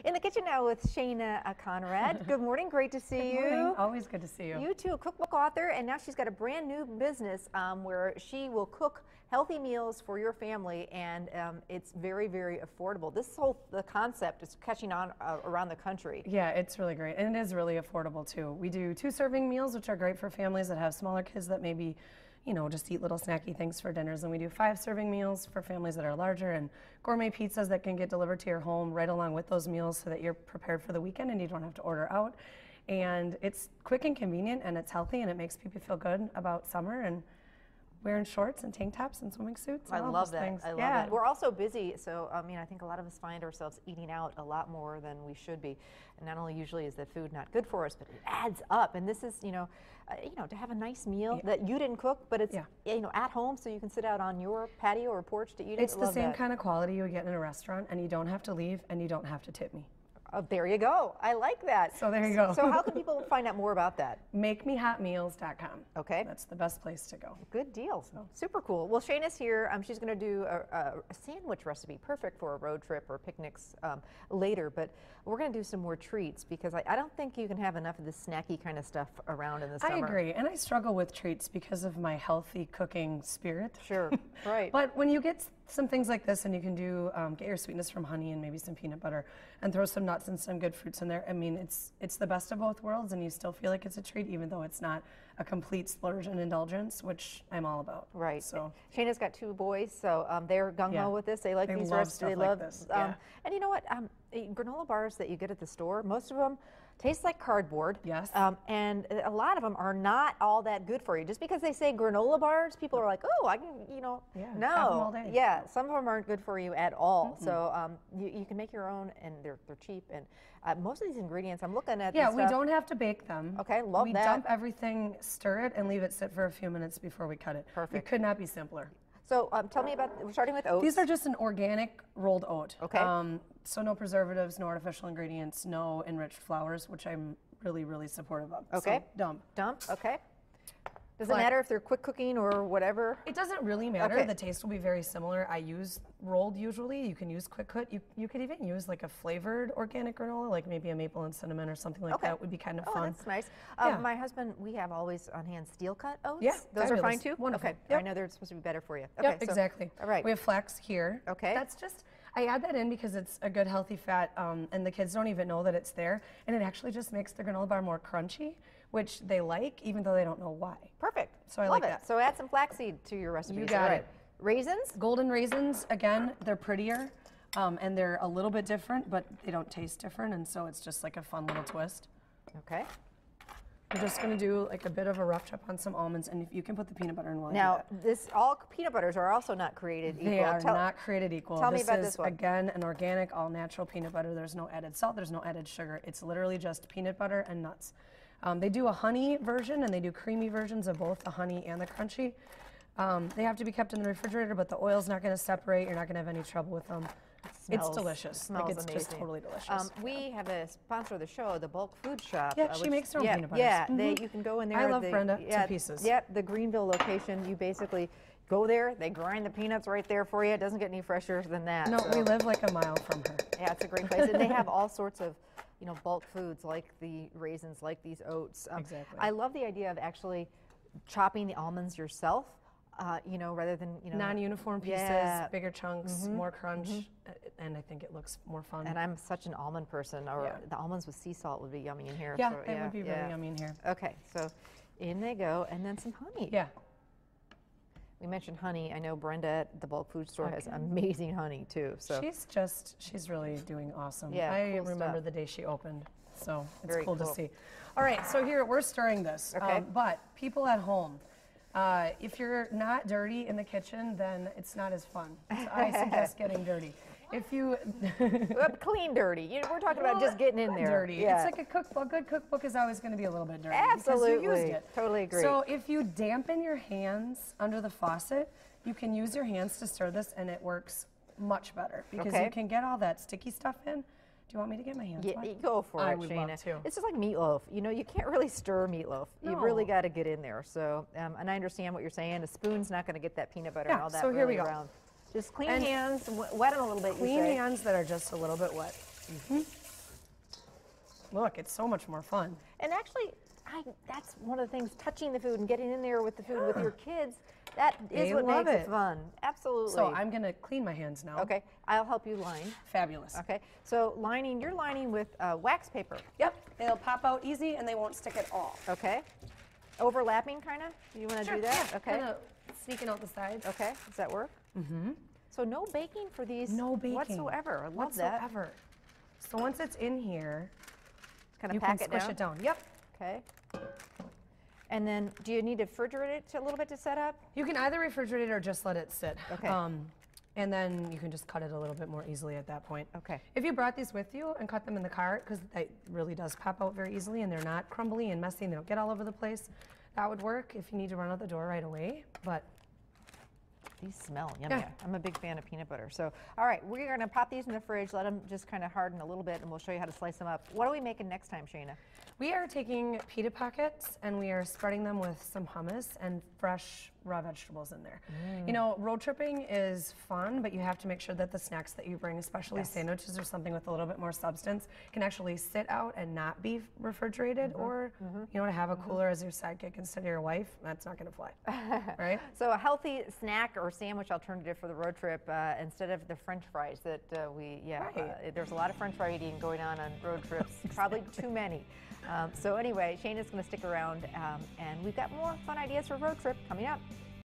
In the kitchen now with Shana Conradt. Good morning, great to see you. Good morning, always good to see you. You too, a cookbook author, and now she's got a brand new business where she will cook healthy meals for your family, and it's very, very affordable. The concept is catching on around the country. Yeah, it's really great, and it is really affordable too. We do 2 serving meals, which are great for families that have smaller kids that maybe, you know, just eat little snacky things for dinners. And we do 5 serving meals for families that are larger, and gourmet pizzas that can get delivered to your home right along with those meals so that you're prepared for the weekend and you don't have to order out. And it's quick and convenient, and it's healthy, and it makes people feel good about summer and wearing shorts and tank tops and swimming suits. I love that. Things. I love it. We're also busy, so I mean, I think a lot of us find ourselves eating out a lot more than we should be. And not only usually is the food not good for us, but it adds up. And this is, you know, to have a nice meal that you didn't cook, but it's at home, so you can sit out on your patio or porch to eat it. It's the same kind of quality you would get in a restaurant, and you don't have to leave, and you don't have to tip me. Oh, there you go. I like that. So there you go. So how can people find out more about that? MakeMeHotMeals.com. Okay. That's the best place to go. Good deal. So. Super cool. Well, Shana's here. She's going to do a sandwich recipe, perfect for a road trip or picnics later. But we're going to do some more treats because I don't think you can have enough of this snacky kind of stuff around in the summer. I agree. And I struggle with treats because of my healthy cooking spirit. Sure. Right. But when you get some things like this, and you can do get your sweetness from honey and maybe some peanut butter and throw some nuts and some good fruits in there. I mean, it's the best of both worlds, and you still feel like it's a treat even though it's not a complete splurge and indulgence, which I'm all about. Right. So Shana's got 2 boys, so they're gung-ho with this. They like these recipes. They love this. And you know what? Granola bars that you get at the store, most of them taste like cardboard. Yes. And a lot of them are not all that good for you. Just because they say granola bars, people are like, oh, I can, no. Have them all day. Yeah, some of them aren't good for you at all. So you can make your own, and they're cheap. And most of these ingredients, I'm looking at. Yeah, we don't have to bake them. Okay, love that. We dump everything, stir it, and leave it sit for a few minutes before we cut it. Perfect. It could not be simpler. So tell me about, we're starting with oats. These are just an organic rolled oat. Okay. So no preservatives, no artificial ingredients, no enriched flours, which I'm really, really supportive of. Okay. So dump. Dump, okay. Does it matter if they're quick cooking or whatever? It doesn't really matter. Okay. The taste will be very similar. I use rolled usually. You can use quick cook. You could even use like a flavored organic granola, like maybe a maple and cinnamon or something like that would be kind of fun. Oh, that's nice. My husband, we have always on hand steel cut oats. Yeah, those are fine too? Wonderful. Okay, Yep. I know they're supposed to be better for you. Okay, Yep, exactly. All right. We have flax here. Okay. That's just, I add that in because it's a good healthy fat, and the kids don't even know that it's there, and it actually just makes the granola bar more crunchy, which they like, even though they don't know why. Perfect. So I Love like it. that. So add some flaxseed to your recipe. You got it. Raisins? Golden raisins, again, they're prettier, and they're a little bit different, but they don't taste different, and so it's just like a fun little twist. Okay. I'm just going to do like a bit of a rough chop on some almonds, and if you can put the peanut butter in while Now, all peanut butters are also not created equal. They are not created equal. Tell me about this one. Again, an organic, all-natural peanut butter. There's no added salt. There's no added sugar. It's literally just peanut butter and nuts. They do a honey version, and they do creamy versions of both the honey and the crunchy. They have to be kept in the refrigerator, but the oil's not going to separate. You're not going to have any trouble with them. It's delicious. Smells like it's amazing. just totally delicious. We have a sponsor of the show, the Bulk Food Shop. Yeah, she makes her own peanut butters. Yeah, you can go in there. I love Brenda to pieces. Yep, the Greenville location. You basically go there. They grind the peanuts right there for you. It doesn't get any fresher than that. No, we live like a mile from her. Yeah, it's a great place, and they have all sorts of, bulk foods like the raisins, like these oats. Exactly. I love the idea of actually chopping the almonds yourself. Rather than non-uniform pieces, bigger chunks, more crunch, and I think it looks more fun. And I'm such an almond person, or the almonds with sea salt would be yummy in here. Yeah, so, it would be really yummy in here. Okay, so in they go, and then some honey. Yeah. We mentioned honey. I know Brenda at the bulk food store has amazing honey too. So she's really doing awesome. Yeah, I cool remember stuff. the day she opened, so it's Very cool to cool. see. All right, so here we're stirring this. Okay. But people at home, if you're not dirty in the kitchen, then it's not as fun. So I suggest getting dirty. If you clean dirty, we're talking about just getting in there. Dirty. Yeah. It's like a cookbook. A good cookbook is always going to be a little bit dirty. Absolutely. Because you used it. Totally agree. So if you dampen your hands under the faucet, you can use your hands to stir this, and it works much better because you can get all that sticky stuff in. Do you want me to get my hands wet? Go for it, I would Shana. love to. It's just like meatloaf. You can't really stir meatloaf. No. You really got to get in there. So, and I understand what you're saying. A spoon's not going to get that peanut butter and all that so here really we go. around. Just clean hands, wet them a little bit. Clean hands that are just a little bit wet. look, it's so much more fun. And actually, that's one of the things, touching the food and getting in there with the food with your kids, that is what makes it fun. Absolutely. So I'm going to clean my hands now. Okay, I'll help you line. Fabulous. Okay, so you're lining with wax paper. Yep, it'll pop out easy and they won't stick at all. Okay. Overlapping, kind of? You want to do that? Yeah, okay. Kind of sneaking out the sides. Okay, does that work? Mm-hmm. So no baking for these whatsoever. I love that. So once it's in here, kind of pack it down? Squish it down. Yep. Okay. And then, do you need to refrigerate it a little bit to set up? You can either refrigerate it or just let it sit. Okay. And then you can just cut it a little bit more easily at that point. Okay. If you brought these with you and cut them in the cart, because it really does pop out very easily and they're not crumbly and messy and they don't get all over the place, that would work if you need to run out the door right away. But these smell yummy. Yeah. I'm a big fan of peanut butter. So, all right, we're going to pop these in the fridge, let them just kind of harden a little bit, and we'll show you how to slice them up. What are we making next time, Shana? We are taking pita pockets and we are spreading them with some hummus and fresh raw vegetables in there. You know, road tripping is fun, but you have to make sure that the snacks that you bring, especially sandwiches or something with a little bit more substance, can actually sit out and not be refrigerated, or you know, to have a cooler as your sidekick instead of your wife. That's not going to fly, right? So a healthy snack or sandwich alternative for the road trip instead of the French fries that there's a lot of French fry eating going on road trips, probably too many. So anyway, Shana's going to stick around, and we've got more fun ideas for road trip coming up.